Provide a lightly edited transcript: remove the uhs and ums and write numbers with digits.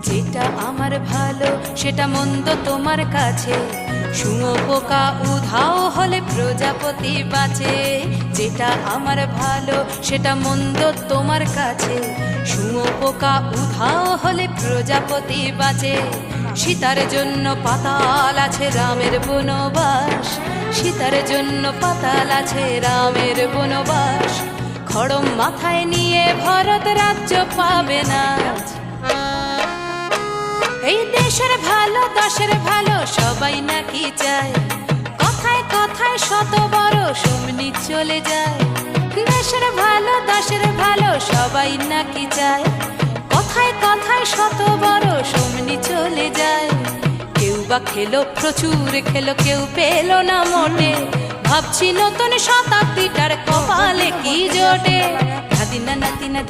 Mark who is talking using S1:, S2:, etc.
S1: যেটা আমার ভালো সেটা মন্দ তোমার কাছে, শুঁয়োপোকা উধাও হলে প্রজাপতি বাঁচে। যেটা আমার ভালো সেটা মন্দ তোমার কাছে, শুঁয়োপোকা উধাও হলে প্রজাপতি বাঁচে। সীতার জন্য পাতাল আছে রামের বনবাস, সীতার জন্য পাতাল আছে রামের বনবাস। খড়ম মাথায় নিয়ে ভরত রাজ্য পাবে না। এই দেশের ভালো দশের ভালো সবাই নাকি চায়, কথায় কথায় শত বড় সমনি চলে যায়। দেশের ভালো দশের ভালো সবাই নাকি চায়, কথায় কথায় শত বড় সমনি চলে যায়। কেউ বা খেলো প্রচুর খেলো, কেউ পেল না মোটে, ভাবছি নতুন শতাব্দীটার কপালে কি জোটে। ধাদিনা নাতিনা